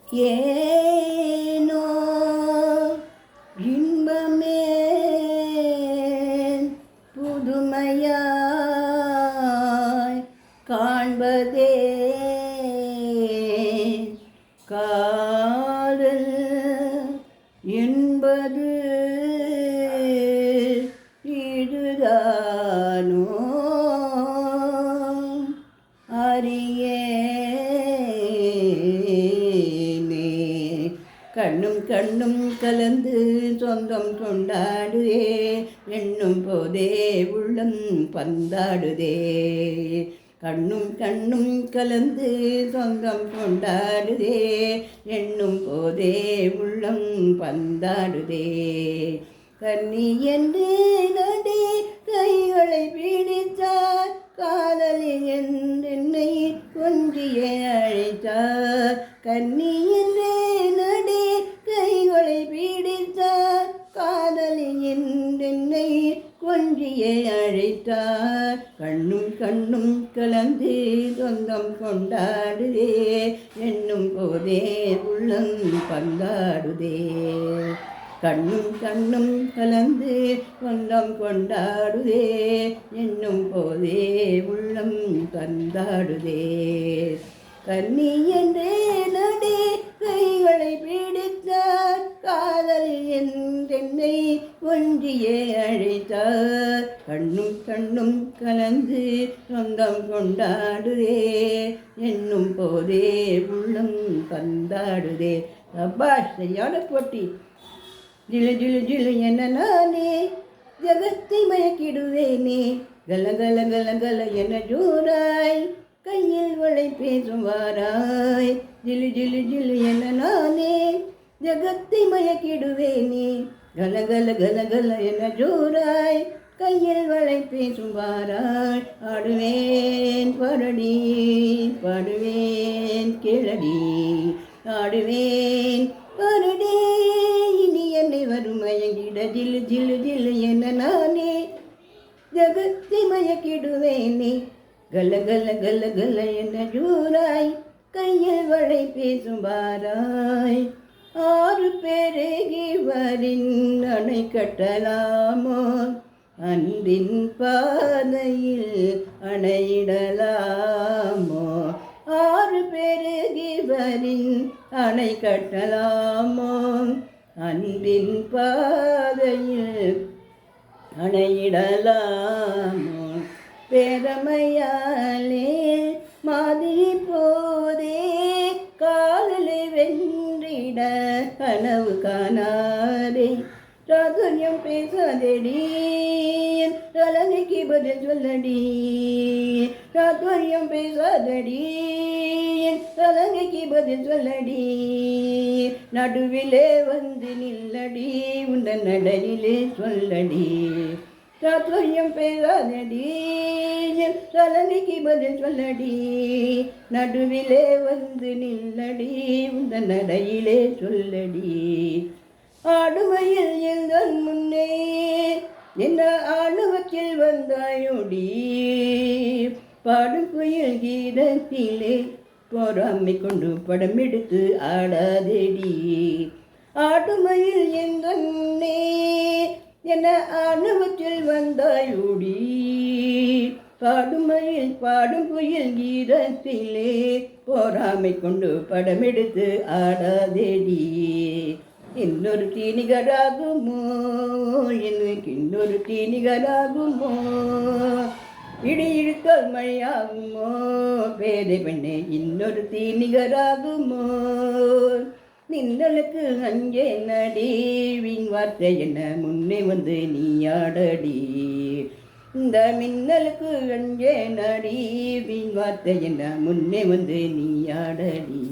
ஏனோ இன்பமே புதுமையாய் காண்பதே காதல் என்பது இதுதானோ அறியேனே. கண்ணும் கண்ணும் கலந்து சொந்தம் கொண்டாடுதே, எண்ணும் போதே உள்ளம் பந்தாடுதே. கண்ணும் கண்ணும் கலந்து சொந்தம் கொண்டாடுதே, எண்ணும் போதே உள்ளம் பந்தாடுதே. கன்னி என்று நடி கைகளை பிடித்தார், காதலி என்னை கொஞ்சிய அழைத்தார். கன்னி என்று நடி கைகளை பிடித்தார், காதலி என்னை கொஞ்சிய அழைத்தார். கண்ணும் கண்ணும் கலந்து சொந்தம் கொண்டாடுதே, எண்ணும் போதே உள்ளம் பந்தாடுதே. கண்ணும் கண்ணும் கலந்து சொந்தம் கொண்டாடுதே, எண்ணும் போதே உள்ளம் பந்தாடுதே. கன்னி என்றே நடி கைகளை பிடித்தார், காதலி என்னை ஒன்றியே அழைத்தார். கண்ணும் கண்ணும் கலந்து சொந்தம் கொண்டாடுதே, எண்ணும் போதே உள்ளம் பந்தாடுதே. அப்பா சரியான போட்டி. ஜிலு ஜிலு ஜிலு என நானே ஜகத்தை மயக்கிடுவேனே, கல கல கல கல என ஜோராய் கையில் வளை பேசும் வாராய். ஜிலு ஜிலு ஜிலு என நானே ஜகத்தை மயக்கிடுவேனே, கல கல கல கல என ஜோராய் கையில் வளை பேசும் வாராய். ஆடுவேன் பாடடி பாடுவேன் கேளடி, ஆடுவேன் பாடடி என்னை வரும் மயங்கிட. ஜிலு ஜிலு ஜிலு என நானே ஜகத்தை மயக்கிடுவேனே, கல கல கல கல என ஜூராய் கையில் வளை பேசும் வாராய். ஆறு பெருகி வரின் அணை கட்டலாமோ, அன்பின் பாதையில் அணையிடலாமோ. ஆறு பெருகி வரின் அணை கட்டலாமோ, அன்பின் பாதையில் அணையிடலாமோ. பேரமையாலே மாதிரி போதே, காதலை வென்றிட கனவு காணாதே. சாதுரியம் பேசாதடி தலைக்கு பதில் சொல்லடி, சாதுரியம் பேசாதடி தலைக்கு பதில் சொல்லடி. நடுவிலே வந்து நில்லடி உண்ட நடையிலே சொல்லடி. சாதுரியம் பேசாதடி தலைக்கு பதில் சொல்லடி, நடுவிலே வந்து நில்லடி உண்ட நடையிலே சொல்லடி. ஆடுமையில் எங்கள் முன்னே என்ன ஆணவத்தில் வந்தாயோடி, பாடும் குயில் கீதத்திலே பொறாமை கொண்டு படம் எடுத்து ஆடாதேடி. ஆடுமையில் எங்கள் முன்னே என்ன ஆணவத்தில் வந்தாயோடி, பாடுமையில் பாடும் குயில் கீதத்திலே பொறாமை கொண்டு படம் எடுத்து ஆடாதேடி. இன்னொரு தீனிகராகுமோ எனக்கு இன்னொரு தீனிகராகுமோ, இடி இழுத்தால் மழையாகுமோ பேதை பெண்ணே இன்னொரு தீனிகராகுமோ. நின்னலுக்கு அங்கே நடி வீண் வார்த்தை என்ன முன்னே வந்து நீயாடடி. இந்த மின்னலுக்கு அங்கே நடி வீண் வார்த்தை என்ன முன்னே வந்து நீயாடடி.